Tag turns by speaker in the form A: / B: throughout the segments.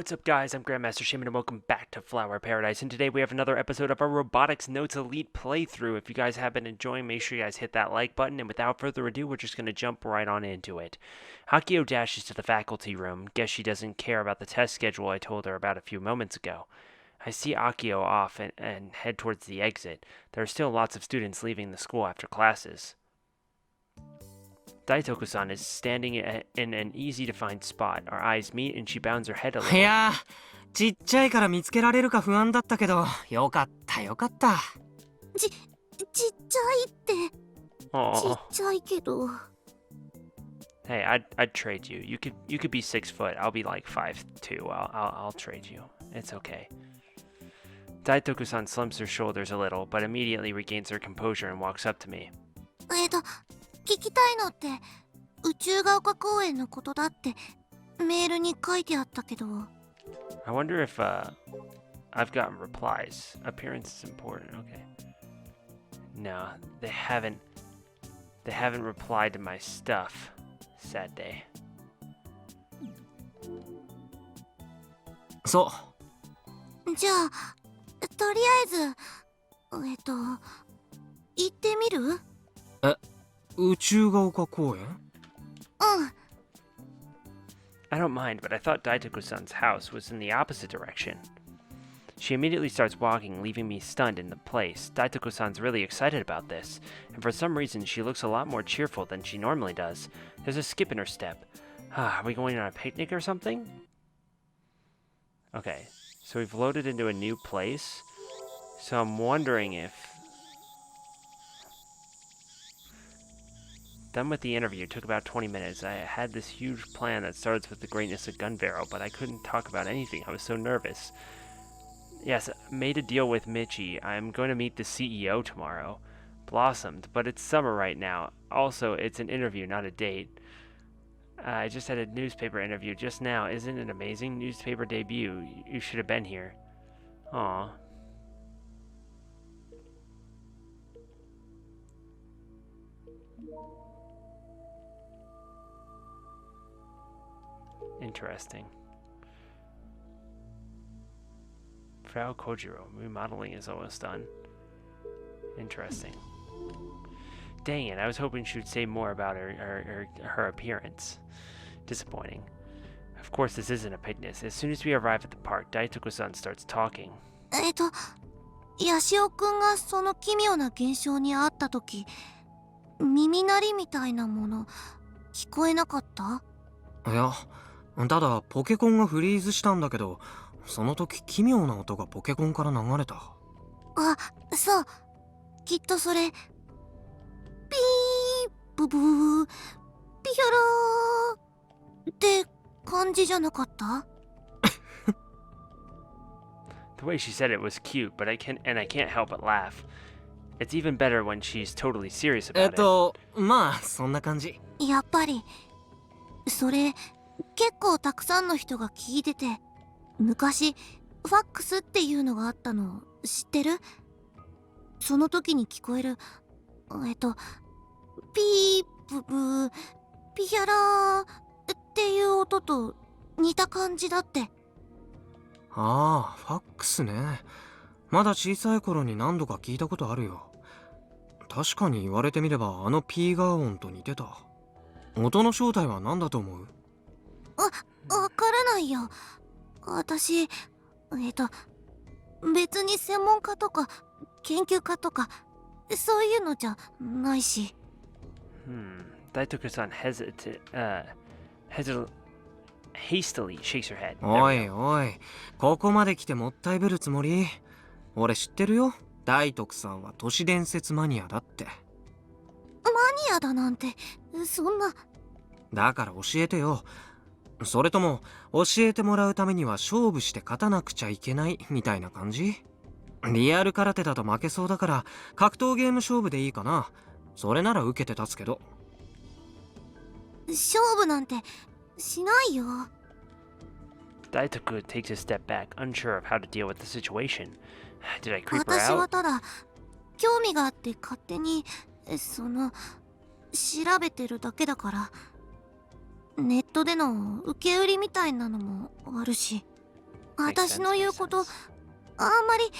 A: What's up, guys? I'm Grandmaster Shaymin, and welcome back to Flower Paradise. And today we have another episode of our Robotics Notes Elite playthrough. If you guys have been enjoying, make sure you guys hit that like button. And without further ado, we're just going to jump right on into it. Hakio dashes to the faculty room. Guess she doesn't care about the test schedule I told her about a few moments ago. I see Akio off and head towards the exit. There are still lots of students leaving the school after classes. Daitoku-san is standing in an easy-to-find spot. Our eyes meet and she bounds her head a little.
B: いやー、ちっちゃいから見つけられるか不安だったけど、よかったよかった。
C: ちっちゃいって、ちっちゃいけど。
A: Hey, I'd trade you. You could be 6 foot. I'll be like 5'2". I'll trade you. It's okay. Daitoku-san slumps her shoulders a little, but immediately regains her composure and walks up to me.
C: 聞きたいのって宇宙が丘公園のことだってメールに書いてあったけど。
A: I wonder if I've gotten replies. Appearance is important. Okay. No, they haven't replied to my stuff. Sad day.
B: そう。
C: じゃあとりあえず行ってみる？
B: 宇宙が丘公園？I
A: don't mind, but I thought Daitoku-san's house was in the opposite direction. She immediately starts walking, leaving me stunned in the place. Daitoku-san's really excited about this, and for some reason she looks a lot more cheerful than she normally does. There's a skip in her step. Are we going on a picnic or something? Okay, so we've loaded into a new place, so I'm wondering if... Done with the interview. It took about 20 minutes. I had this huge plan that starts with the greatness of Gun Barrel, but I couldn't talk about anything. I was so nervous. Yes, made a deal with Michi. I'm going to meet the CEO tomorrow. Blossomed, but it's summer right now. Also, it's an interview, not a date. I just had a newspaper interview just now. Isn't it amazing? Newspaper debut. You should have been here. Aw. Interesting. Frau Kojiro, remodeling is almost done. Interesting. Dang it, I was hoping she would say more about her appearance. Disappointing. Of course, this isn't a picnic. As soon as we arrive at the park, Daitoku-san starts talking.
C: ヤシオくんがその奇妙な現象にあったとき、耳鳴りみたいなもの聞こえなかった？
B: いや、ただポケコンがフリーズしたんだけど、その時奇妙な音がポケコンから流れた。
C: あ、そう。きっとそれ。ピーブブーピヒャラーって感じじゃなかった？
A: The way she said it was cute, but I can't help but laugh. It's even better when she's totally serious about it.
B: まあそんな感じ。
C: やっぱりそれ結構たくさんの人が聞いてて、昔ファックスっていうのがあったの知ってる？その時に聞こえるピーブブーピヒャラーっていう音と似た感じだって。
B: ああ、ファックスね。まだ小さい頃に何度か聞いたことあるよ。確かに言われてみればあのピーガー音と似てた。音の正体は何だと思う？
C: わからないよ。私別に専門家とか研究家とかそういうのじゃないし。
A: Daitoku-san hastily shakes her head.
B: おいおい、ここまで来てもったいぶるつもり？俺知ってるよ。大徳さんは都市伝説マニアだって。
C: マニアだなんてそんな。
B: だから教えてよ。それとも教えてもらうためには勝負して勝たなくちゃいけないみたいな感じ？リアル空手だと負けそうだから格闘ゲーム勝負でいいかな。それなら受けて立つけど。
C: 勝負なんてしないよ。
A: Daitoku takes a step back, unsure of how to deal with the situation. Did I creep her
C: 私は
A: out?
C: ただ興味があって勝手に調べてるだけだから。ネットでの受け売りみたいなのもあるし。私の言うことあんまり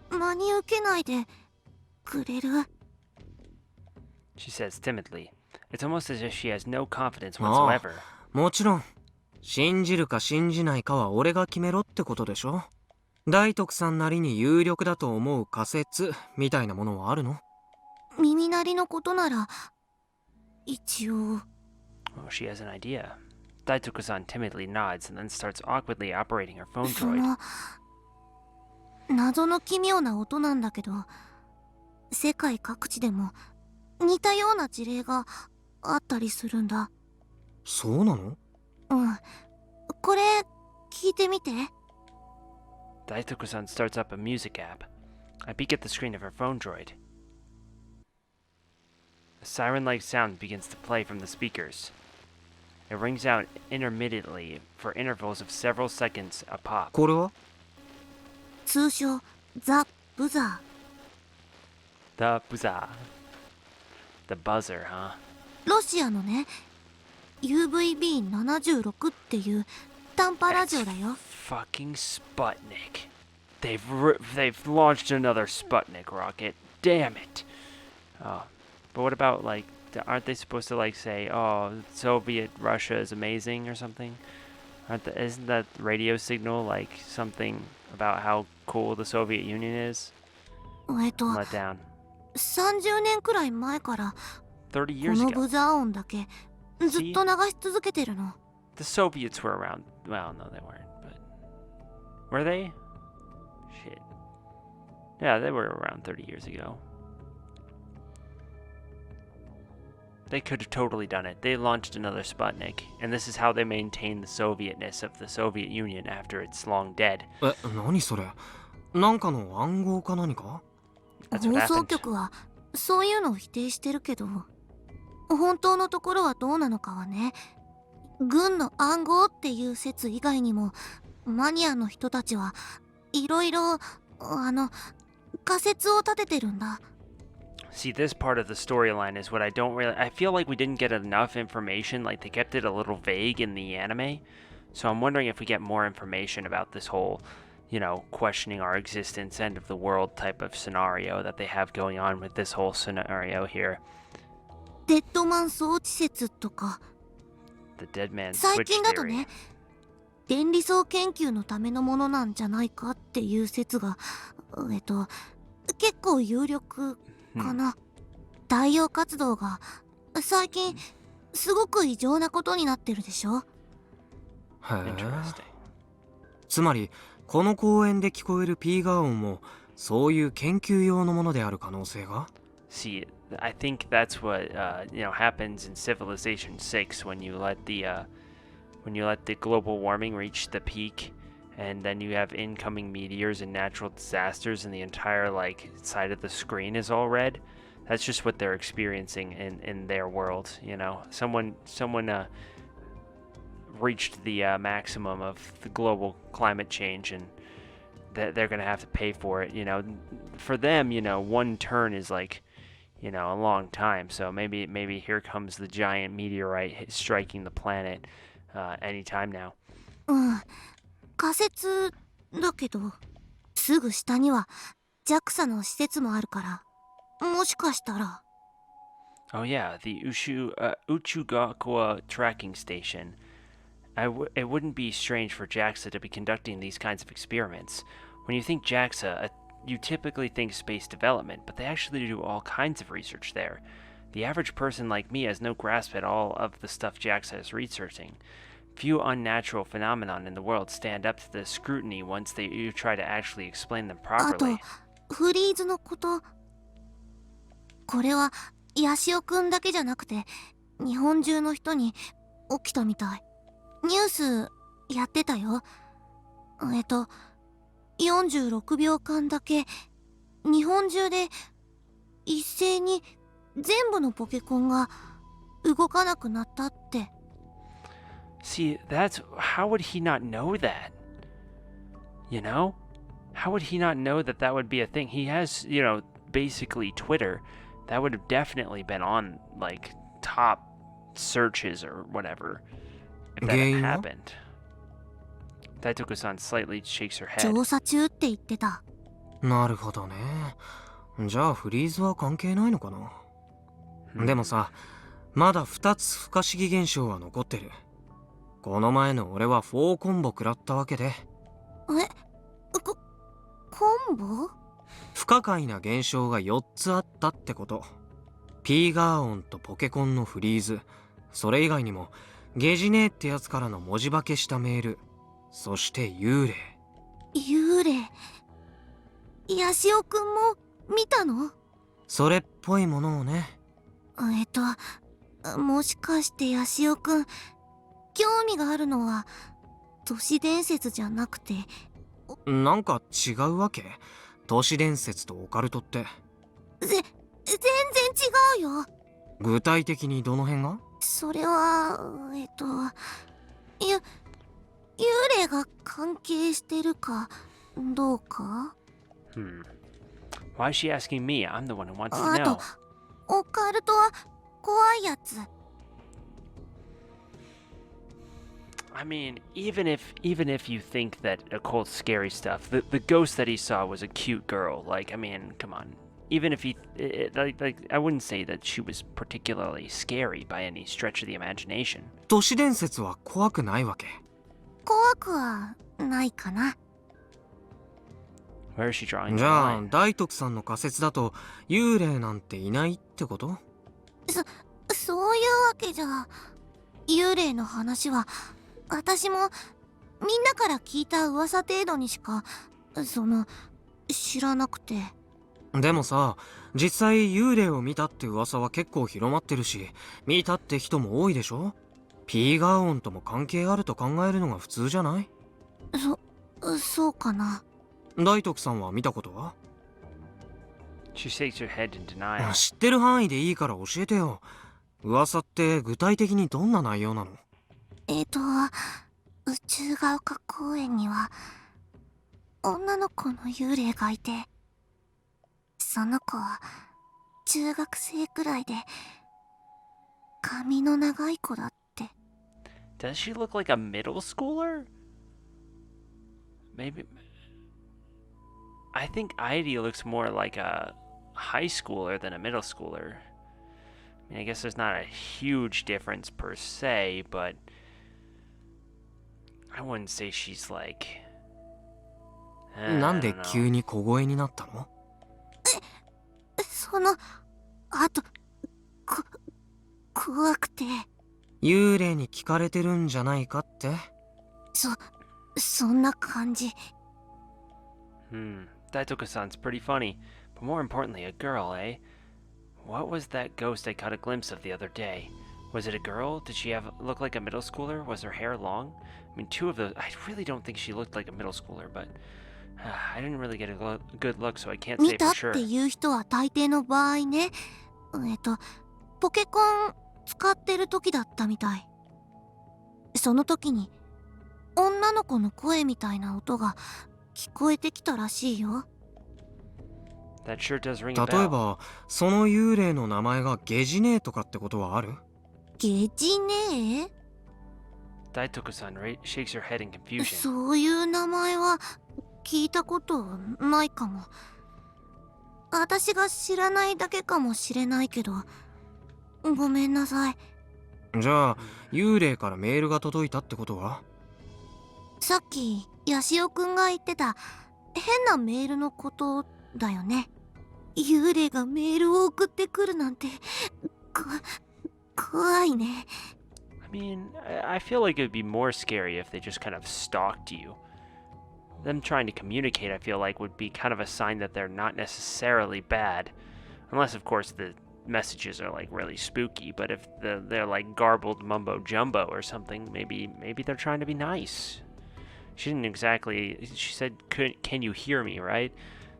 C: 真に受けないでくれる？
A: She says timidly. It's almost as if she has no confidence
B: ああ
A: whatsoever.
B: もちろん信じるか信じないかは俺が決めろってことでしょ。大徳さんなりに有力だと思う仮説みたいなものはあるの？
C: 耳鳴りのことなら一応。
A: Oh, she has an idea. Daitoku-san timidly nods and then starts awkwardly operating her phone
C: そ
A: droid.
C: の謎の奇妙な音なんだけど、世界各地でも似たような事例があったりするんだ。
B: そうなの？
C: うん、これ聞いてみて。
A: Daitoku-san starts up a music app. I peek at the screen of her phone droid. A siren-like sound begins to play from the speakers. It rings out intermittently for intervals of several seconds a pop.
B: これは？
C: 通称ザ・ブザ
A: The buzzer. The buzzer, huh?
C: ー。ロシアのね UVB76 っていう短波ラジオだよ。
A: Fucking Sputnik. They've launched another Sputnik rocket. Damn it. Oh, but what about like, aren't they supposed to like say, oh, Soviet Russia is amazing or something? Isn't that radio signal like something about how cool the Soviet Union is? I'm let down.
C: 30年くらい前から
A: 30
C: こ
A: years
C: の
A: ago.
C: ブザー音だけずっと流し続けてるの。
A: The Soviets were around. Well, no, they weren't. But were they? Shit. Yeah, they were around 30 years ago. They could have totally done it. They launched another Sputnik, and this is how they maintain the Sovietness of the Soviet Union after it's long dead.
B: 何それ？なんかの暗号か何か？
A: That's what
C: 放送
A: happened.
C: 局はそういうのを否定してるけど、本当のところはどうなのかはね。軍の暗号っていう説以外にもマニアの人たちはいろいろ仮説を立ててるんだ。
A: See, this part of the storyline is what I don't really... I feel like we didn't get enough information, like they kept it a little vague in the anime. So I'm wondering if we get more information about this whole, you know, questioning our existence, end of the world type of scenario that they have going on with this whole scenario here.
C: デッドマン装置説とか
A: The dead man
C: 最
A: switch
C: 近だと
A: theory.
C: ね、電離層研究のためのものなんじゃないかっていう説が結構有力かな。太陽活動が最近すごく異常なことになってるでしょ。
B: へえ。
A: Interesting.
B: つまりこの公園で聞こえるピーガー音もそういう研究用のものである可能性が？
A: See, I think that's what happens in Civilization 6 when you let the global warming reach the peak, and then you have incoming meteors and natural disasters, and the entire like side of the screen is all red. That's just what they're experiencing in their world. You know, someone reached the maximum of the global climate change, and they're gonna have to pay for it. You know, for them, one turn is like, a long time. So maybe here comes the giant meteorite striking the planet anytime now.
C: うん、仮説だけどすぐ下には JAXA の施設もあるから、もしかしたら。
A: Oh yeah, the Uchugakwa tracking station. It wouldn't be strange for JAXA to be conducting these kinds of experiments. When you think JAXA, you typically think space development, but they actually do all kinds of research there. The average person like me has no grasp at all of the stuff JAXA is researching. Few unnatural phenomena in the world stand up to the scrutiny once you try to actually explain them
C: あと
A: properly.
C: フリーズのこと、これはヤシオくんだけじゃなくて日本中の人に起きたみたい。ニュースやってたよ。46秒間だけ日本中で一斉に全部のポケコンが動かなくなったって。
A: See, how would he not know that? You know? How would he not know that would be a thing? He has, basically Twitter. That would have definitely been on, like, top searches or whatever if that had happened. Daitoku-san slightly shakes her head.
C: 調査中って言ってた。
B: なるほどね。じゃあフリーズは関係ないのかな。でもさ、まだ2つ不可思議現象は残ってる。この前の俺は4コンボ食らったわけで。
C: コンボ？
B: 不可解な現象が4つあったってこと。ピーガー音とポケコンのフリーズ、それ以外にもゲジネーってやつからの文字化けしたメール、そして幽霊。
C: 幽霊。ヤシオくんも見たの？
B: それっぽいものをね。
C: もしかしてヤシオくん、興味があるのは都市伝説じゃなくて。
B: なんか違うわけ？都市伝説とオカルトって。
C: 全然違うよ。
B: 具体的にどの辺が？
C: それは幽霊が関係してるかどうか。
A: Why is she asking me? I'm the one who wants to
C: あと
A: know.
C: オカルトは怖いやつ。
A: I mean, even if you think that occult scary stuff, the ghost that he saw was a cute girl. Like, I mean, come on. Even if I wouldn't say that she was particularly scary by any stretch of the imagination.
B: 都市伝説は怖くないわけ？
C: 怖くはないかな。
A: Where is she drawing
B: じ
A: the
B: ゃあ
A: line?
B: 大徳さんの仮説だと幽霊なんていないってこと？
C: そういうわけじゃ。幽霊の話は私もみんなから聞いた噂程度にしか知らなくて。
B: でもさ、実際幽霊を見たって噂は結構広まってるし、見たって人も多いでしょ？ピーガー音とも関係あると考えるのが普通じゃない？
C: そうかな。
B: 大徳さんは見たことは？
A: She shakes her head in denial.
B: 知ってる範囲でいいから教えてよ。噂って具体的にどんな内容なの？
C: 宇宙が丘公園には女の子の幽霊がいて、その子は中学生くらいで髪の長い子だって。
A: Does she look like a middle schooler? Maybe. I think Heidi looks more like a high schooler than a middle schooler. I mean, I guess there's not a huge difference per se, but I wouldn't say she's like.
B: なんで急に小声になったの？
C: あと怖くて。
B: 幽霊に聞かれてるんじゃないかって？
C: そんな感じ。
A: Daitoku-san's pretty funny, but more importantly, a girl, eh? What was that ghost I caught a glimpse of the other day? Was it a girl? Did she look like a middle schooler? Was her hair long? I mean, two of those. I really don't think she looked like a middle schooler, but I didn't really get a good look, so I can't
C: 見
A: say
C: た
A: for
C: って
A: sure.
C: いう人は大抵の場合ね、ポケコン使ってる時だったみたい。その時に女の子の声みたいな音が聞こえてきたらしいよ。
A: That sure does ring a
B: 例え
A: bell.
B: ばその幽霊の名前がゲジネーとかってことはある？
C: ゲジネ
A: Daitoku-san shakes her head in
C: ー？
A: confusion.
C: そういう名前は聞いたことないかも。私が知らないだけかもしれないけど、ごめんなさい。
B: じゃあ幽霊からメールが届いたってことは？
C: さっきヤシオくんが言ってた変なメールのことだよね。幽霊がメールを送ってくるなんて怖いね。
A: I mean, I feel like it would be more scary if they just kind of stalked you. Them trying to communicate, I feel like, would be kind of a sign that they're not necessarily bad. Unless, of course, the messages are like really spooky, but if they're like garbled mumbo jumbo or something, maybe they're trying to be nice. She didn't exactly. She said, "Can you hear me?" Right?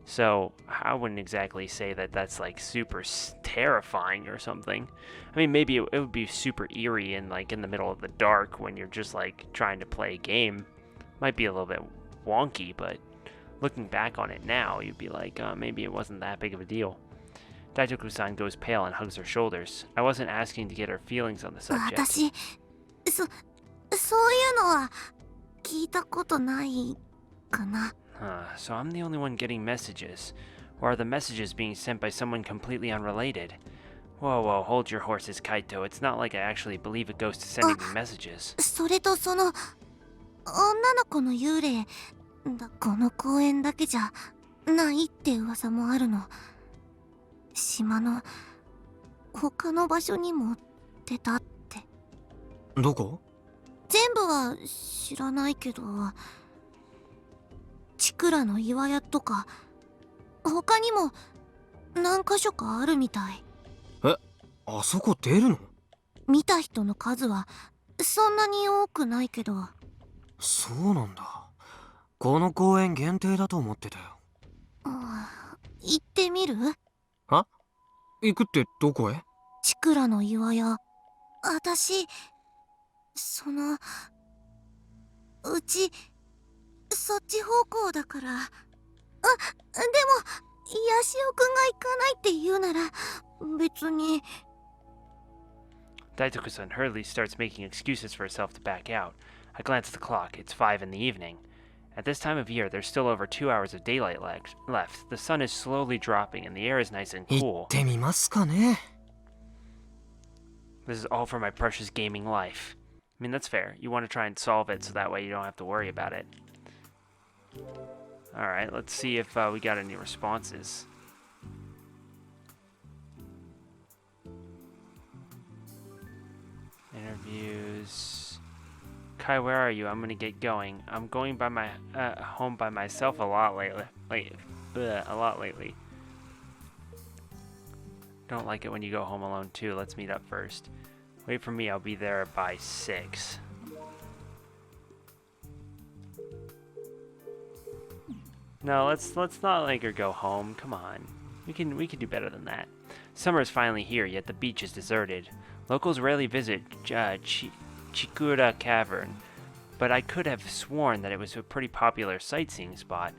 A: So I wouldn't exactly say that that's like super terrifying or something. I mean, maybe it would be super eerie and like in the middle of the dark when you're just like trying to play a game. Might be a little bit wonky, but looking back on it now, you'd be like, maybe it wasn't that big of a deal. Daitoku-san goes pale and hugs her shoulders. I wasn't asking to get her feelings on the subject.
C: 私そういうのは聞いたことないかな。
A: So I'm the only one getting messages. Or are the messages being sent by someone completely unrelated? Whoa, hold your horses, Kaito. It's not like I actually believe a ghost is sending me messages.
C: それとその女の子の幽霊この公園だけじゃないって噂もあるの。島の他の場所にも出たって。
B: どこ？
C: 全部は知らないけど、チクラの岩屋とか他にも何か所かあるみたい。
B: え、あそこ出るの？
C: 見た人の数はそんなに多くないけど。
B: そうなんだ。この公園限定だと思ってたよ。
C: 行ってみる？
B: は？行くってどこへ？
C: チクラの岩屋。私うちそっち方向だから。でもヤシオくんが行かないって言うなら別に。
A: Daitoku-san hurriedly starts making excuses for herself to back out. I glance at the clock. It's 5 in the evening. At this time of year, there's still over 2 hours of daylight left. The sun is slowly dropping and the air is nice and
B: 行
A: cool.
B: ってみますかね。
A: This is all for my precious gaming life. I mean, that's fair. You want to try and solve it so that way you don't have to worry about it. Alright, let's see if we got any responses. Interviews. Kai, where are you? I'm gonna get going. I'm going by my home by myself a lot lately. Don't like it when you go home alone too. Let's meet up first. Wait for me. I'll be there by 6. No, let's not make her go home. Come on. We can do better than that. Summer is finally here, yet the beach is deserted. Locals rarely visit Chikura Cavern, but I could have sworn that it was a pretty popular sightseeing spot.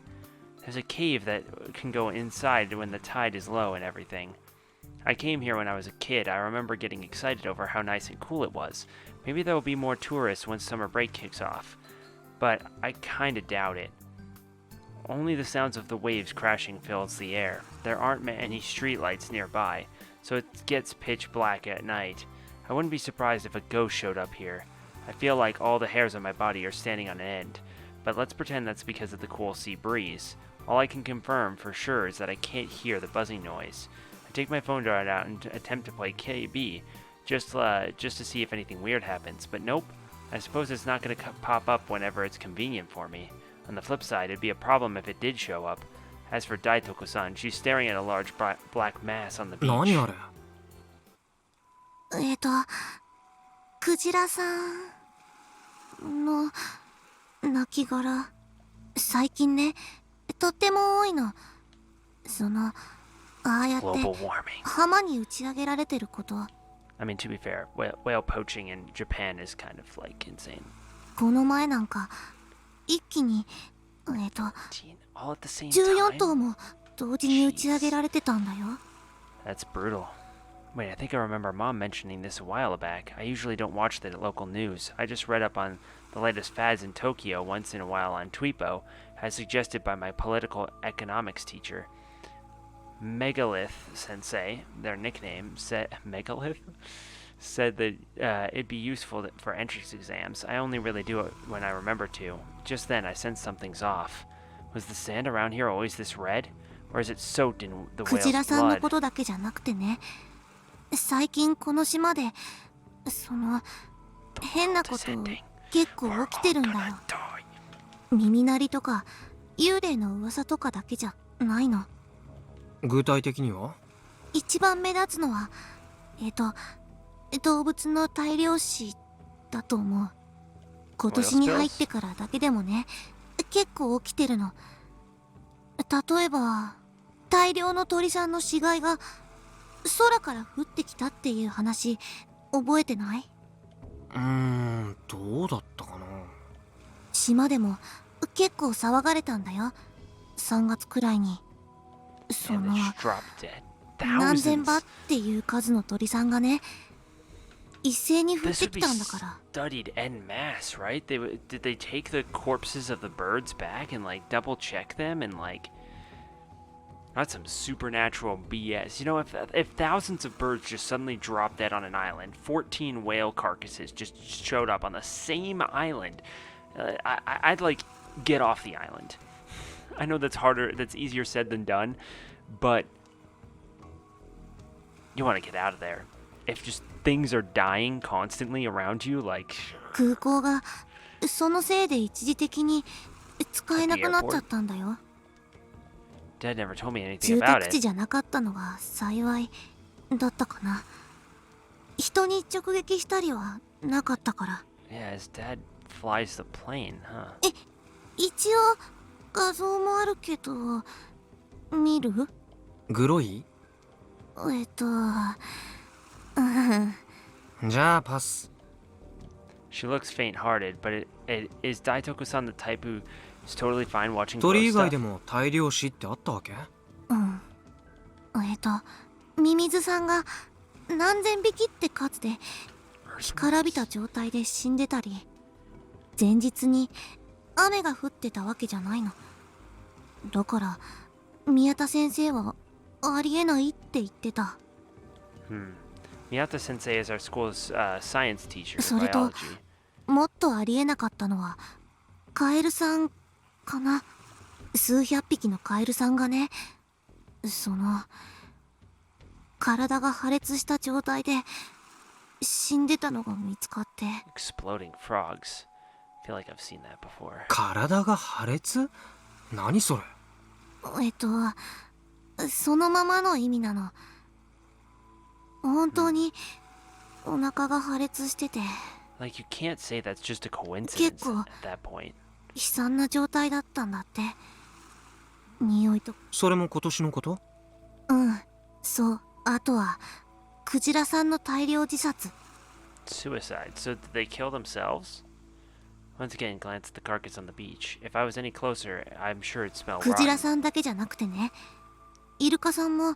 A: There's a cave that can go inside when the tide is low and everything. I came here when I was a kid. I remember getting excited over how nice and cool it was. Maybe there will be more tourists once summer break kicks off, but I kinda doubt it. Only the sounds of the waves crashing fills the air. There aren't any streetlights nearby, so it gets pitch black at night. I wouldn't be surprised if a ghost showed up here. I feel like all the hairs on my body are standing on end, but let's pretend that's because of the cool sea breeze. All I can confirm for sure is that I can't hear the buzzing noise. I take my phone out and attempt to play KB, just to see if anything weird happens, but nope. I suppose it's not going to pop up whenever it's convenient for me. On the flip side, it'd be a problem if it did show up. As for Daitoko-san, she's staring at a large black mass on the beach.
B: 何あれ？
C: クジラさんの亡骸。最近ね、とっても多いの。ああやって
A: Global warming.
C: 浜に打ち上げられてること。
A: I mean, to be fair, whale poaching in Japan is kind of like insane.
C: この前なんか一気に
A: all at the same
C: 14
A: time?
C: 頭も同時に打ち上げられてたんだよ。
A: That's brutal. Wait, I think I remember Mom mentioning this a while back. I usually don't watch the local news. I just read up on the latest fads in Tokyo once in a while on Twipo, as suggested by my political economics teacher. Megalith Sensei, their nickname, said Megalith? Said that it'd be useful for entrance exams. I only really do it when I remember to. Just then, I sensed something's off. Was the sand around here always this red? Or is it soaked in the
C: クジラ
A: whale's
C: さんの
A: blood?
C: ことだけじゃなくてね、最近この島で変なこと結構起きてるんだよ。耳鳴りとか幽霊の噂とかだけじゃないの。
B: 具体的には？
C: 一番目立つのは動物の大量死だと思う。今年に入ってからだけでもね、結構起きてるの。例えば大量の鳥さんの死骸が空から降ってきたっていう話覚えてない？
B: どうだったかな。
C: 島でも結構騒がれたんだよ。3月くらいに。何千羽っていう数の鳥さんがね、一斉に降っ
A: This
C: て
A: would
C: き
A: be
C: たんだから。
A: studied en masse, right? Did they take the corpses of the birds back and like double check them and like that's some supernatural BS. You know, if thousands of birds just suddenly dropped dead on an island, 14 whale carcasses just showed up on the same island, I'd like get off the island. I know that's easier said than done, but you want to get out of there. If just things are dying constantly around you, like
C: 空港がそのせいで一時的に使えなくなっちゃったんだよ。
A: Dad never told me anything
C: 住
A: about
C: 宅地
A: it.
C: じゃなかったのが幸いだったかな。人に直撃したりはなかったから。
A: Yeah, his dad flies the plane, huh?
C: 一応画像もあるけど見る？
B: グロい？
C: うん
B: じゃあパス。
A: She looks faint-hearted, but is Daitoku-san the type who's totally fine watching
B: 鳥以
A: gross
B: 外で
A: stuff?
B: も大量死ってあったわけ？
C: うんミミズさんが何千匹って数で干からびた状態で死んでたり、前日に雨が降ってたわけじゃないの。だから宮田先生はありえないって言ってた。
A: Miyata-sensei is our school's science teacher,
C: それと
A: biology.
C: もっとありえなかったのはカエルさんかな。数百匹のカエルさんがね、体が破裂した状態で死んでたのが見つかって。
A: Exploding frogs. I feel like I've seen that before.
B: 体が破裂？何それ？
C: そのままの意味なの。本当にお腹が破裂してて
A: Like, you can't say that's just a coincidence
C: 結構
A: at that point.
C: 悲惨な状態だったんだって。匂いと。
B: それも今年のこと？
C: そう。あとはクジラさんの大量自殺。
A: Suicide. So did they kill themselves? Once again, glance at the carcass on the beach. If I was any closer, I'm sure it'd smell
C: クジラ
A: rotten.
C: さんだけじゃなくてね、イルカさんも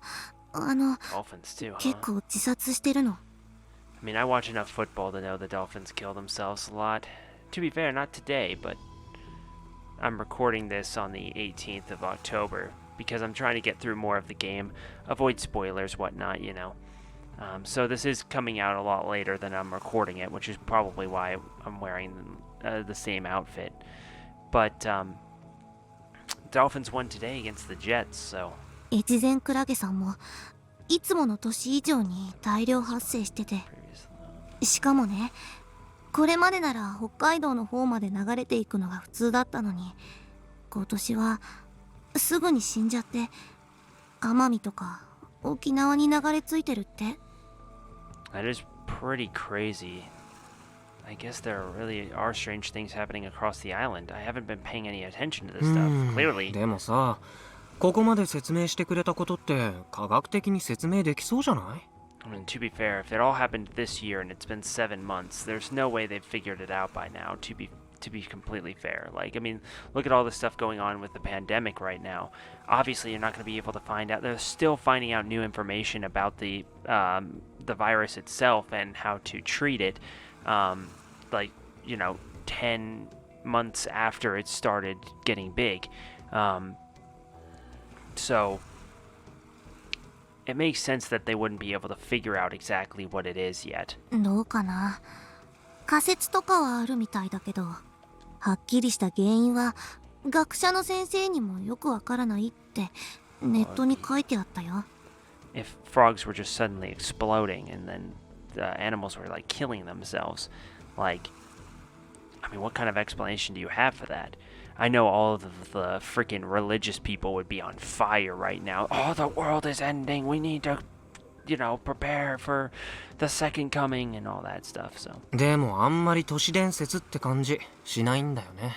A: Dolphins too,
C: 結
A: huh?
C: 構自殺してるの。
A: I mean, I watch enough football to know the Dolphins kill themselves a lot. To be fair, not today, but I'm recording this on the 18th of October because I'm trying to get through more of the game, avoid spoilers, whatnot, you know. So this is coming out a lot later than I'm recording it, which is probably why I'm wearing the same outfit. But Dolphins won today against the Jets, so
C: 越前クラゲさんもいつもの年以上に大量発生してて、
A: previously.
C: しかもね、これまでなら北海道の方まで流れていくのが普通だったのに、今年はすぐに死んじゃって奄美とか沖縄に流れ着いてるって。
A: That is pretty crazy. I guess there really are strange things happening across the island. I haven't been paying any attention to this stuff, clearly.
B: でもさ、ここまで説明してくれたことって科学的に説明できそうじゃない？
A: I mean, to be fair, if it all happened this year and it's been 7 months, there's no way they've figured it out by now, to be completely fair. Like, I mean, look at all the stuff going on with the pandemic right now. Obviously, you're not going to be able to find out. They're still finding out new information about the virus itself and how to treat it. Like, you know, 10 months after it started getting big. So it makes sense that they wouldn't be able to figure out exactly what it is yet.
C: どうかな。仮説とかはあるみたいだけど、はっきりした原因は学者の先生にもよくわからないってネットに書いてあったよ。
A: If frogs were just suddenly exploding and then the animals were like killing themselves, like, I mean, what kind of explanation do you have for that? I know all of the freaking religious people would be on fire right now. Oh, the world is ending. We need to, you know, prepare for the second coming and all that stuff. So
B: でもあんまり都市伝説って感じしないんだよね。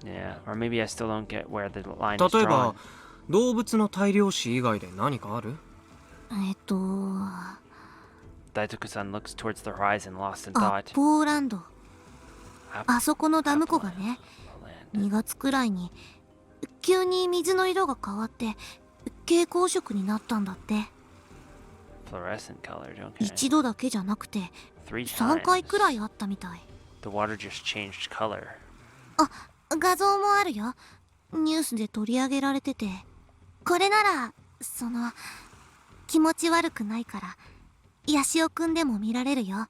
A: yeah, or maybe I still don't get where the line is
B: 例えば
A: drawn.
B: 動物の大量死以外で何かある？Daitoku-san
A: looks towards the horizon, lost in
C: ア
A: thought.
C: ッポーランド。
A: Up
C: あそこのダム湖がね、
A: land.
C: 2月くらいに急に水の色が変わって蛍光色になったんだって。
A: Fluorescent colored, okay.
C: 一度だけじゃなくて
A: 3
C: 3回
A: times.
C: くらいあったみたい。
A: The water just changed color.
C: 画像もあるよ。ニュースで取り上げられてて、これなら気持ち悪くないからヤシオくんでも見られるよ。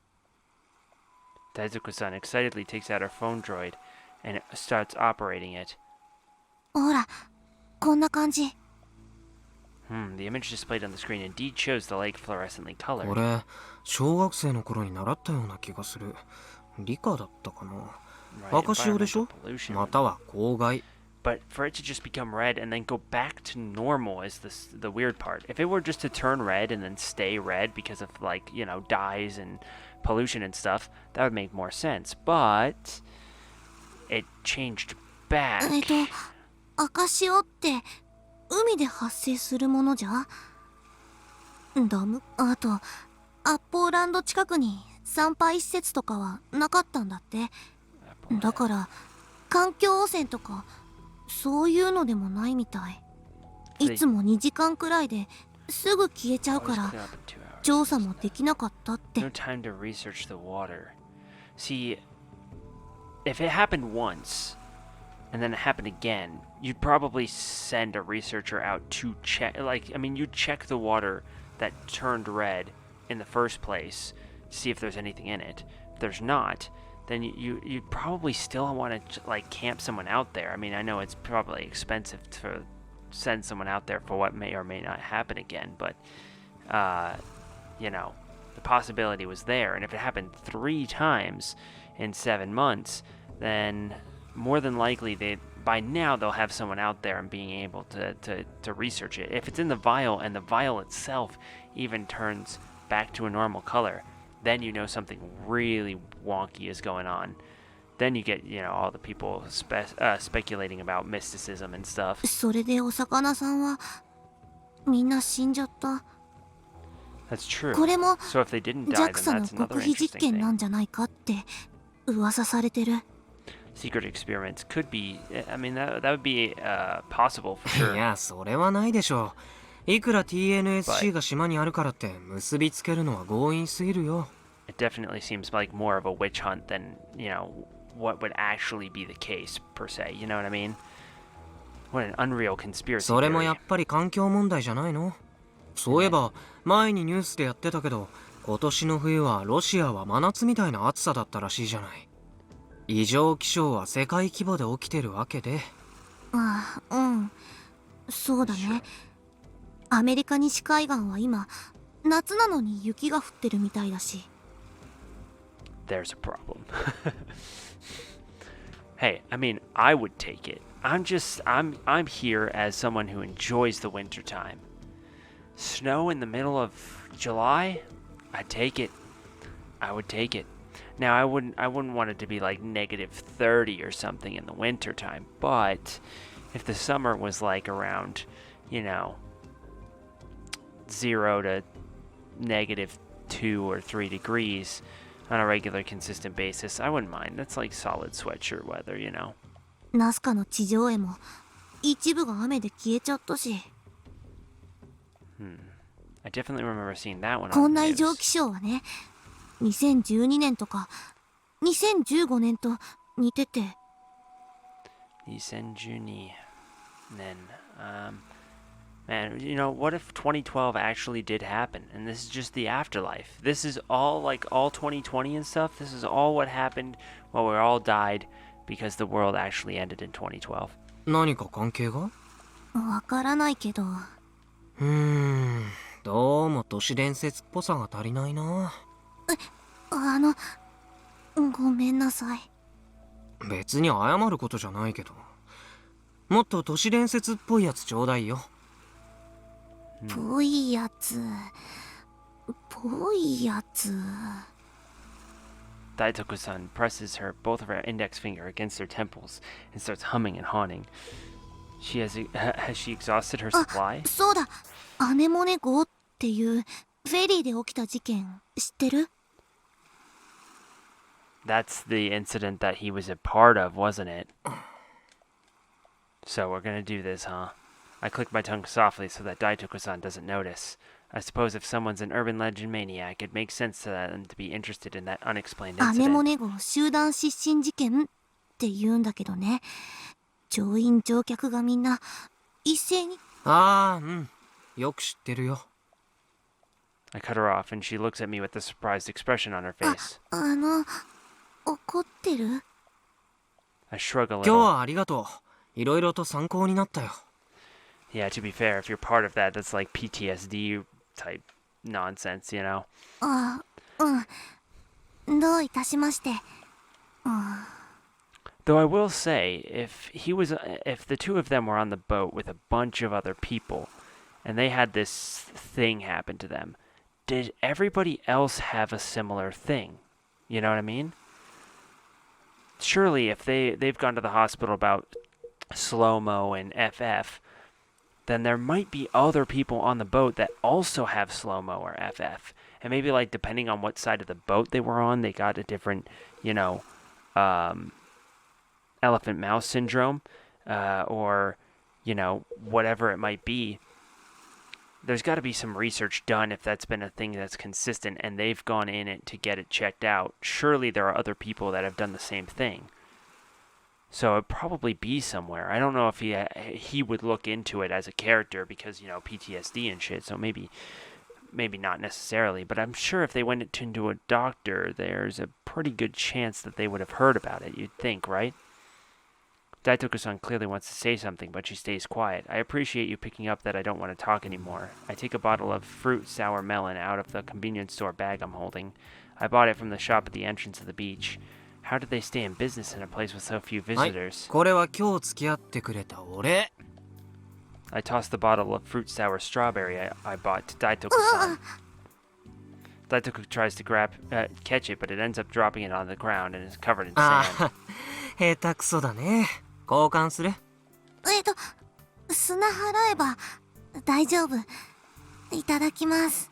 A: Daizuku-san excitedly takes out her phone droid and starts operating it.
C: ほらこんな感じ。
A: The image displayed on the screen indeed shows the lake fluorescently
B: こ
A: colored.
B: れ小学生の頃に習ったような気がする。理科だったかな。
A: Right,
B: 赤潮でしょ
A: environmental pollution.
B: または公害。
A: But for it to just become red and then go back to normal is the weird part. If it were just to turn red and then stay red because of dyes and pollution and stuff, that would make more sense. But it changed back.
C: 赤潮って海で発生するものじゃ。ダム、あとアッポーランド近くに参拝施設とかはなかったんだって。だから環境汚染とかそういうのでもないみたい。いつも2時間くらいですぐ消えちゃうから
A: Always clear up in 2 hours.
C: 調査もできなかったって。
A: No time to research the water. See, if it happened once and then it happened again, you'd probably send a researcher out to check. You'd check the water that turned red in the first place to see if there's anything in it. If there's not, then you'd probably still want to camp someone out there. I mean, I know it's probably expensive to send someone out there for what may or may not happen again, but the possibility was there. And if it happened 3 times in 7 months, then more than likely by now they'll have someone out there and being able to research it. If it's in the vial and the vial itself even turns back to a normal color, then you know something really wonky is going on. Then you get, all the people speculating about mysticism and stuff.
C: それでお魚さんはみんな死んじゃった。
A: That's true.
C: これも
A: So if they didn't die, then
C: JAXA の
A: that's another
C: 極秘実
A: interesting
C: 験な
A: thing.
C: んじゃないかって噂されてる。
A: Secret experiments could be. I mean, that would be possible for
B: い
A: sure.
B: やそれはないでしょう。いくら TNSC が島にあるからって結びつけるのは強引すぎるよ。
A: It definitely seems like more of a witch hunt than what would actually be the case per se. You know what I mean? What an unreal conspiracy
B: それも
A: theory.
B: やっぱり環境問題じゃないの？そういえば前にニュースでやってたけど、今年の冬はロシアは真夏みたいな暑さだったらしいじゃない。異常気象は世界規模で起きてるわけで。
C: ああ、うん。そうだね。アメリカ西海岸は今夏なのに雪が降ってるみたいだし。
A: There's a problem. Hey, I mean, I would take it. I'm here as someone who enjoys the winter time. Snow in the middle of July? I'd take it. I would take it. Now, I wouldn't want it to be like -30 or something in the winter time, but if the summer was like around, 0 to -2 or 3 degrees on a regular, consistent basis, I wouldn't mind. That's like solid sweatshirt weather,
C: ナスカの地上絵も一部が雨で消えちゃったし。
A: I definitely remember seeing that one
C: こ
A: on
C: ん
A: the
C: な異常
A: news.
C: 気象はね、2012年とか2015年と似てて。
A: 2012. Then, man, what if 2012 actually did happen, and this is just the afterlife? This is all all 2020 and stuff. This is all what happened while we all died because the world actually ended in 2012.
B: 何か関係が？
C: わからないけど。
B: どうも都市伝説っぽさが足りないな。
C: ごめんなさい。
B: 別に謝ることじゃないけど、もっと都市伝説っぽいやつちょうだいよ。
C: ぽいやつ。ぽいやつ。
A: Daitoku-san presses both of her index finger against her temples and starts humming and hawing. Has she exhausted her supply?
C: そうだ。アネモネ号っていうフェリーで起きた事件知ってる？
A: That's the incident that he was a part of, wasn't it? So we're gonna do this, huh? I click my tongue softly so that Daitoku-san doesn't notice. I suppose if someone's an urban legend maniac, it makes sense to them to be interested in that unexplained
C: アネモ
A: incident.
C: ネ号集団失神事件って言うんだけどね。乗員乗客がみんな一斉に。
B: ああ、うん。よく知ってるよ。
A: I cut her off, and she looks at me with a surprised expression on her
C: あ、
A: face.
C: 怒ってる？
A: I shrug a
B: 今日
A: little.
B: はありがとう。いろいろと参考になったよ。
A: Yeah, to be fair, if you're part of that, that's like PTSD type nonsense, you know?
C: あ、うん。どういたしまして。
A: Though I will say, if the two of them were on the boat with a bunch of other people, and they had this thing happen to them, did everybody else have a similar thing? You know what I mean? Surely, if they've gone to the hospital about slow-mo and FF, then there might be other people on the boat that also have slow-mo or FF. And maybe, like, depending on what side of the boat they were on, they got a different, elephant mouse syndrome, or, whatever it might be. There's got to be some research done if that's been a thing that's consistent and they've gone in it to get it checked out. Surely there are other people that have done the same thing. So it'd probably be somewhere. I don't know if he would look into it as a character because, PTSD and shit, so maybe not necessarily, but I'm sure if they went into a doctor, there's a pretty good chance that they would have heard about it, you'd think, right? Daitoku-san clearly wants to say something, but she stays quiet. I appreciate you picking up that I don't want to talk anymore. I take a bottle of fruit sour melon out of the convenience store bag I'm holding. I bought it from the shop at the entrance of the beach. How did they stay in business in a place with so few
B: はい。
A: visitors?
B: これは今日付き合ってくれたお礼。
A: I tossed the bottle of fruit sour strawberry I bought to Daitoku-san. Daitoku tries to catch it, but it ends up dropping it on the ground and is covered in
B: あ
A: sand.
B: あ、下手くそだね。交換する？
C: 砂払えば大丈夫。いただきます。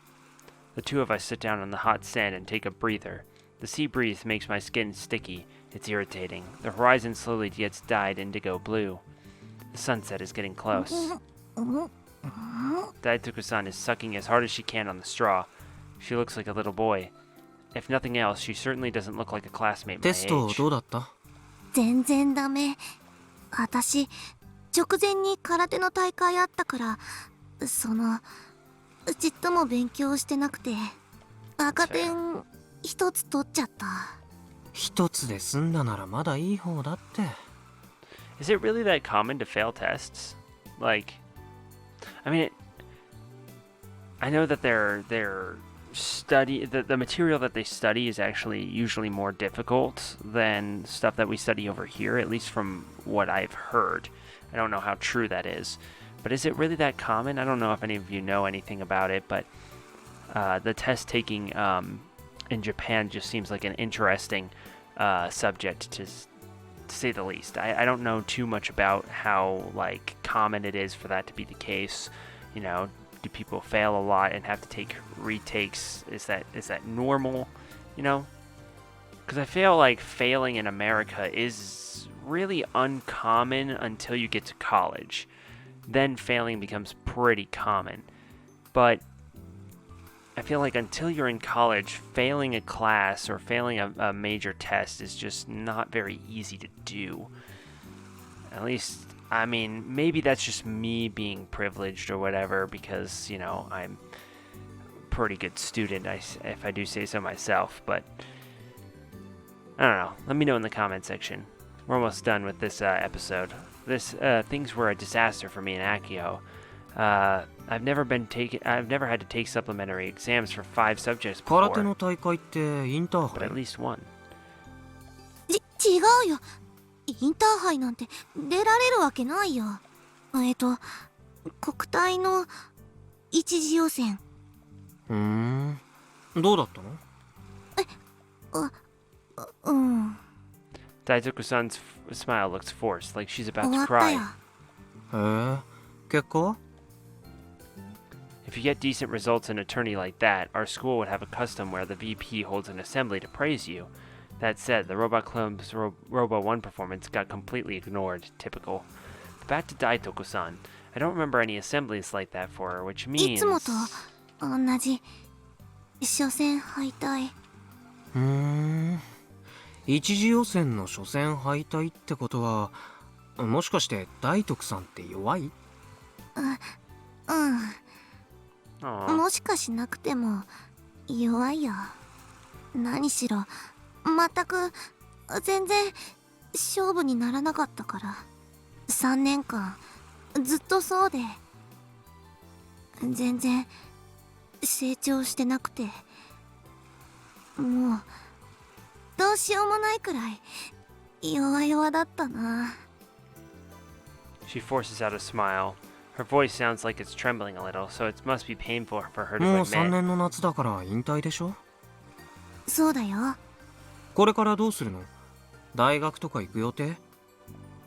A: The two of us sit down on the hot sand and take a breather. The sea breeze makes my skin sticky. It's irritating. The horizon slowly gets dyed indigo blue. The sunset is getting close. Daitoku-san is sucking as hard as she can on the straw. She looks like a little boy. If nothing else, she certainly doesn't look like a classmate my
B: テスト
A: age.
B: どうだった？
C: 全然ダメ。私直前に空手の大会あったから、ちっとも勉強してなくて赤点一つ取っちゃった。
B: 一つで済んだならまだいい方だって。
A: Is it really that common to fail tests? Like, I mean, I know that their study, the material that they study is actually usually more difficult than stuff that we study over here, at least from what I've heard. I don't know how true that is. But is it really that common? I don't know if any of you know anything about it, but the test taking in Japan just seems like an interesting subject to say the least. I don't know too much about how like common it is for that to be the case. Do people fail a lot and have to take retakes? Is that normal? Because I feel like failing in America is really uncommon until you get to college. Then failing becomes pretty common. But I feel like until you're in college, failing a class or failing a major test is just not very easy to do. At least, I mean, maybe that's just me being privileged or whatever because, I'm a pretty good student, if I do say so myself. But, I don't know. Let me know in the comment section. We're almost done with this episode. Things were a disaster for me and Akio. I've never had to take supplementary exams for 5 subjects
B: 空手
A: before,
B: の大会ってインター
A: but
B: ハ
A: at
B: イ？
A: least one.
C: 違うよ。インターハイなんて出られるわけないよ。国体の一次予選。
B: どうだったの？
C: うん。
A: Daisuke-san's smile looks forced, like she's about
C: 終
A: to
C: わった
A: cry.
C: よ。
B: へえ、結果は？
A: If you get decent results in a tourney like that, our school would have a custom where the VP holds an assembly to praise you. That said, the Robot Club's Robo 1 performance got completely ignored. Typical. Back to Daitoku-san. I don't remember any assemblies like that for her, which
C: いつも
A: means...
C: と同じ初戦敗退。
B: 一次予選の初戦敗退ってことは、もしかして大徳さんって弱い？
C: う
A: Aw.
C: ん、もしかしなくても弱いよ。何しろ全く全然勝負にならなかったから。3年間ずっとそうで、全然成長してなくて、もうどうしようもないくらい弱々だったな。
A: She forces out a smile. Her voice sounds like it's trembling a little, so it must be painful for her to
B: もう3
A: admit.
B: 年の夏だから引退でしょ？
C: そうだよ。
B: これからどうするの？大学とか行く予定？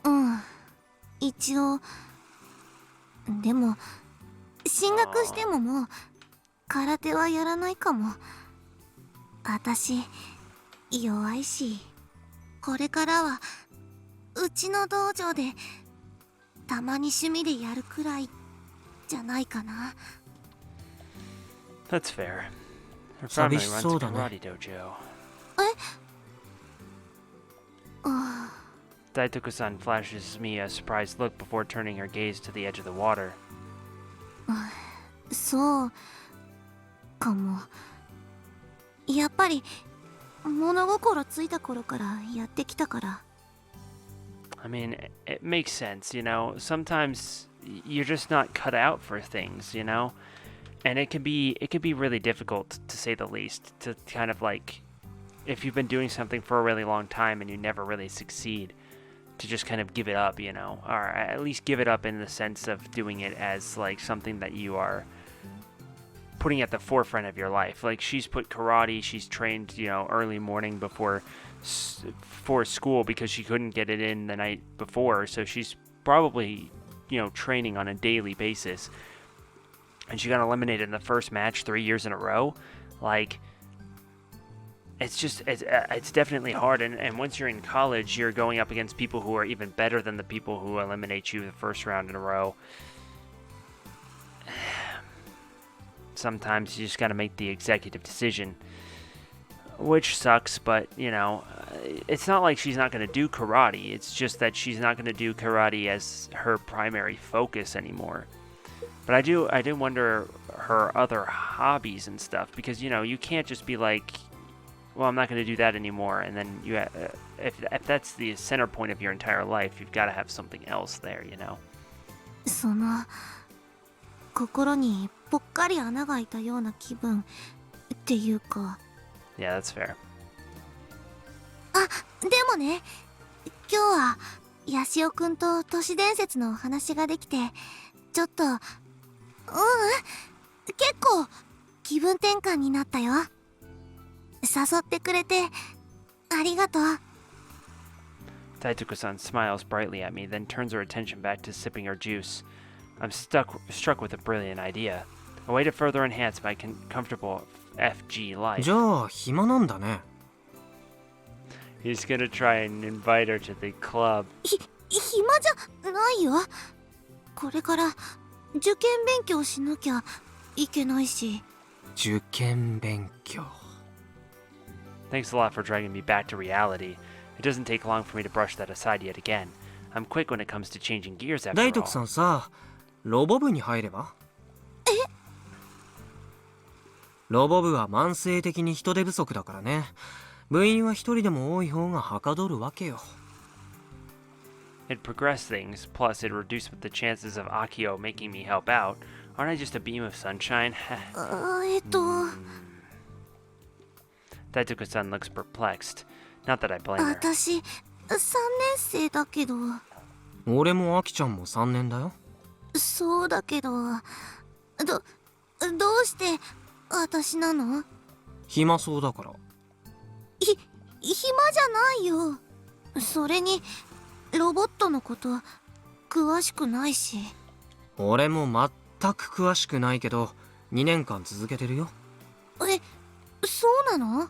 C: うん、一応。でも進学してももう空手はやらないかも。私弱いし、これからはうちの道場でたまに趣味でやるくらいじゃないかな。
A: That's fair. Her family runs a
B: 寂しそうだね。
A: karate dojo.
C: あ
A: Daitoku-san flashes me a surprised look before turning her gaze to the edge of the water.
C: あ、そうかも。やっぱり物心ついた頃からやってきたから。
A: I mean, it makes sense, you know. Sometimes you're just not cut out for things, you know? And it can be really difficult, to say the least, to kind of like, if you've been doing something for a really long time and you never really succeed, to just kind of give it up, you know, or at least give it up in the sense of doing it as like something that you are putting at the forefront of your life. Like she's put karate, she's trained, you know, early morning for school because she couldn't get it in the night before, so she's probably, you know, training on a daily basis. And she got eliminated in the first match 3 years in a row. Like, it's definitely hard. And once you're in college, you're going up against people who are even better than the people who eliminate you the first round in a row. Sometimes you just gotta make the executive decision, which sucks, but, you know, it's not like she's not gonna do karate. It's just that she's not gonna do karate as her primary focus anymore. But I do wonder her other hobbies and stuff, because, you know, you can't just be like, well, I'm not going to do that anymore, and then you if that's the center point of your entire life, you've got to have something else there, you know.
C: その心にぽっかり穴が開いたような気分っていうか。
A: Yeah, that's fair.
C: あ、でもね、今日はヤシオくんと都市伝説のお話ができて、ちょっと結構気分転換になったよ。誘ってくれてありがとう。
A: Daituku-san smiles brightly at me, then turns her attention back to sipping her juice. I'm struck with a brilliant idea. A way to further enhance my comfortable FG life.
B: じゃあ暇なんだね。
A: He's gonna try and invite her to the club.
C: 暇じゃないよ。これから受験勉強しなきゃいけないし。
B: 受験勉強。
A: Thanks a lot for dragging me back to reality. It doesn't take long for me to brush that aside yet again. I'm quick when it comes to changing gears after
B: 大徳
A: all.
B: さんさ、ロボ部に入れば？ロボ部は慢性的に人手不足だからね。部員は一人でも多い方がはかどるわけよ。
A: It progressed things, plus it reduced the chances of Akio making me help out. Aren't I just a beam of sunshine? Daituku-san looks perplexed. Not that I blame her.
C: 私3年生だけど。
B: 俺もアキちゃんも3年だよ。
C: そうだけど、どうして私なの？
B: 暇そうだから。
C: 暇じゃないよ。それにロボットのこと詳しくないし。
B: 俺も全く詳しくないけど2年間続けてるよ。
C: そうなの？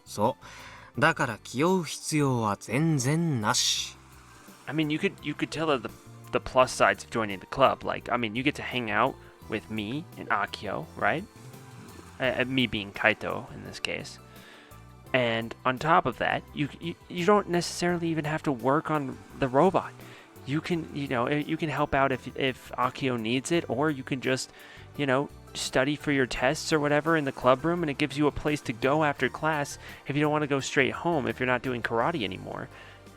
B: そうだから気負う必要は全然なし。
A: I mean, you could tell her the plus sides of joining the club. Like, I mean, you get to hang out with me and Akio, right? me being Kaito in this case. And on top of that, you don't necessarily even have to work on the robot. You can, you can help out if Akio needs it, or you can just, study for your tests or whatever in the club room, and it gives you a place to go after class if you don't want to go straight home if you're not doing karate anymore.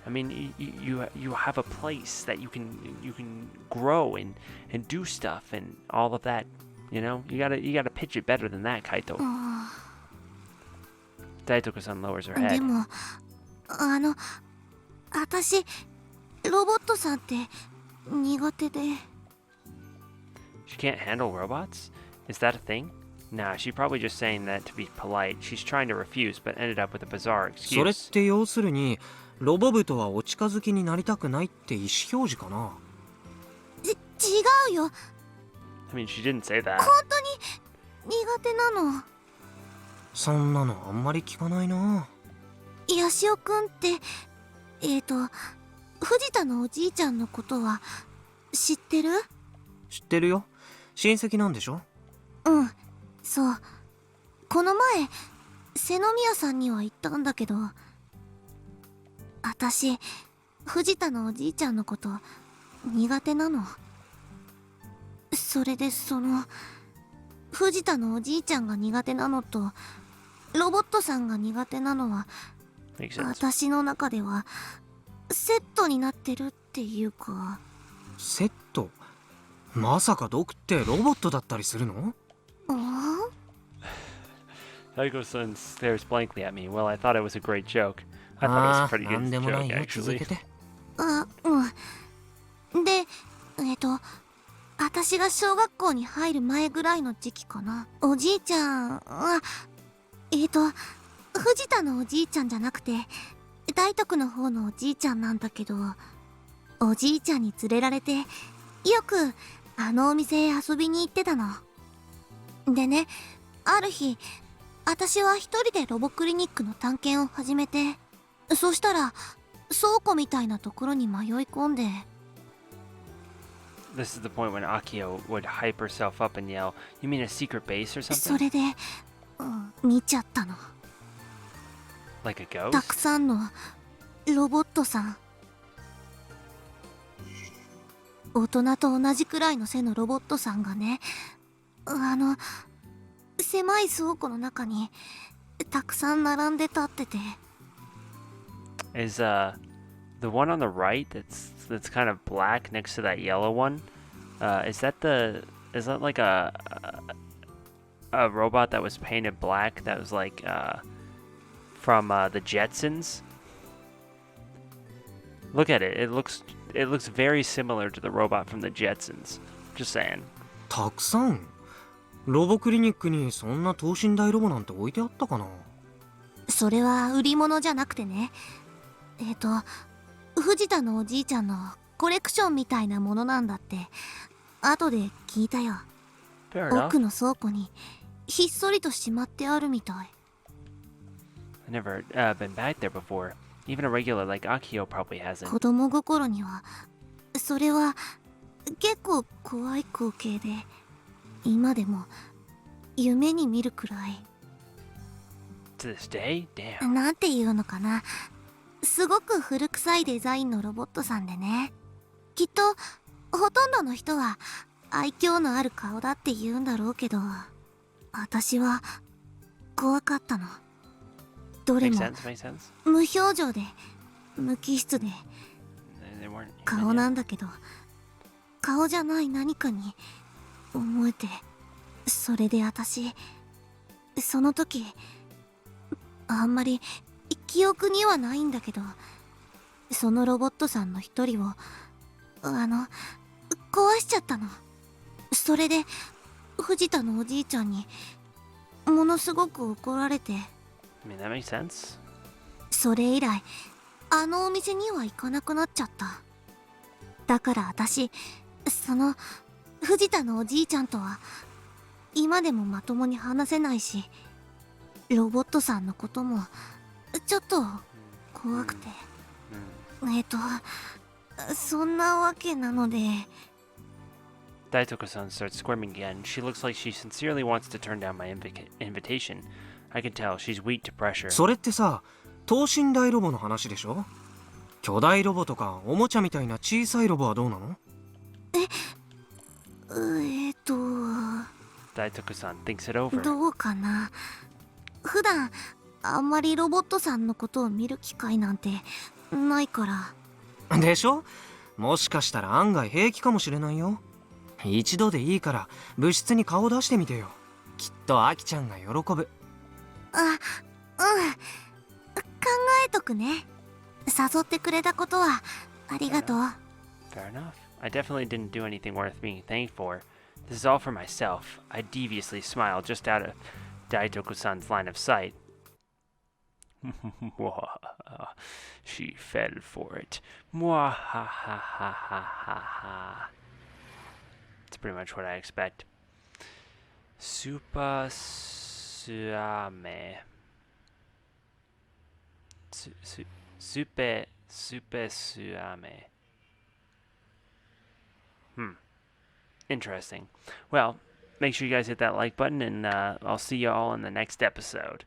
A: I mean, you have a place that you can grow and do stuff and all of that. You gotta pitch it better than that, Kaito. Daitoko-san lowers her
C: で
A: head.
C: も私ロボットさんって苦手で
A: She can't handle robots? Is that a thing? Nah, she's probably just saying that to be polite. She's trying to refuse, but ended up with a bizarre
B: それっ
A: excuse.
B: て要するにロボ部とはお近づきになりたくないって意思表示かな。
C: 違うよ
A: I mean, she didn't say that.
C: 本当に苦手なの
B: そんなのあんまり聞かないな。
C: ヤシオくんって藤田のおじいちゃんのことは知ってる？
B: 知ってるよ。親戚なんでしょ？
C: うん、そう。この前瀬宮さんには言ったんだけど、私藤田のおじいちゃんのこと苦手なの。それで藤田のおじいちゃんが苦手なのとロボットさんが苦手なのは
A: Makes sense.
C: 私の中ではセットになってるっていうか。
B: セット？まさかドクってロボットだったりするの？
C: あ
A: Daiko-san stares blankly at me. Well, I thought it was a great joke. I thought it was
B: あ
A: a
B: あ、
A: pretty
B: なん
A: good
B: でもない
A: joke,
B: よ。続
A: actually.
B: けて。
C: あ、うん。で、私が小学校に入る前ぐらいの時期かな。おじいちゃんは、藤田のおじいちゃんじゃなくて、大徳の方のおじいちゃんなんだけど、おじいちゃんに連れられて、よくあのお店へ遊びに行ってたの。でね、ある日、私は一人でロボクリニックの探検を始めて、そしたら、倉庫みたいなところに迷い込んで。
A: This is the point when Akio would hype herself up and yell, "You mean a secret base or
C: そ
A: something?
C: れで、見ちゃったの。
A: Like a
C: た
A: ghost?"
C: くさんのロボットさん。大人と同じくらいの背のロボットさんがね、狭い倉庫の中にたくさん並んで立ってて。
A: Is the one on the right that's kind of black next to that yellow one? Is that like a robot that was painted black that was like from the Jetsons? Look at it. It looks very similar to the robot from the Jetsons. Just saying.
B: たくさん？ロボクリニックにそんな等身大ロボなんて置いてあったかな？
C: それは売り物じゃなくてね、藤田のおじいちゃんのコレクションみたいなものなんだって後で聞いたよ。
A: Fair enough.
C: 奥の倉庫にひっそりとしまってあるみたい。
A: I've never been back there before. Even a regular like Akio probably hasn't.
C: 子供心にはそれは結構怖い光景で、今でも夢に見るくらい。
A: To this day? Damn.
C: なんていうのかな、すごく古臭いデザインのロボットさんでね、きっとほとんどの人は愛嬌のある顔だって言うんだろうけど、私は怖かったの。どれ
A: Makes
C: も
A: sense, makes sense.
C: 無表情で無機質で
A: They weren't
C: 顔
A: human
C: な
A: yet.
C: んだけど、顔じゃない何かに思えて、それで私その時あんまり記憶にはないんだけど、そのロボットさんの一人を壊しちゃったの。それで藤田のおじいちゃんにものすごく怒られて、
A: I mean, that makes sense.
C: それ以来あのお店には行かなくなっちゃった。だから私その藤田のおじいちゃんとは今でもまともに話せないし、ロボットさんのこともちょっと怖くて、
A: Mm.
C: そんなわけなので、
A: Daitoko-san starts squirming again. She looks like she sincerely wants to turn down my invitation. I can tell she's weak to pressure.
B: それってさ、等身大ロボの話でしょ？巨大ロボとかおもちゃみたいな小さいロボはどうなの？
A: Daitoko-san thinks it over.
C: どうかな。普段あんまりロボットさんのことを見る機会なんてないから。
B: でしょ？もしかしたら案外平気かもしれないよ。一度でいいから部室に顔出してみてよ。きっとアキちゃんが喜ぶ。
C: あ、うん。考えとくね。誘ってくれたことはありがとう。
A: Fair enough. I definitely didn't do anything worth being thanked for. This is all for myself. I deviously smiled just out of Daitoko-san's line of sight. She fell for it. That's pretty much what I expect. Super suame. Super suame. Interesting. Well, make sure you guys hit that like button, and I'll see you all in the next episode.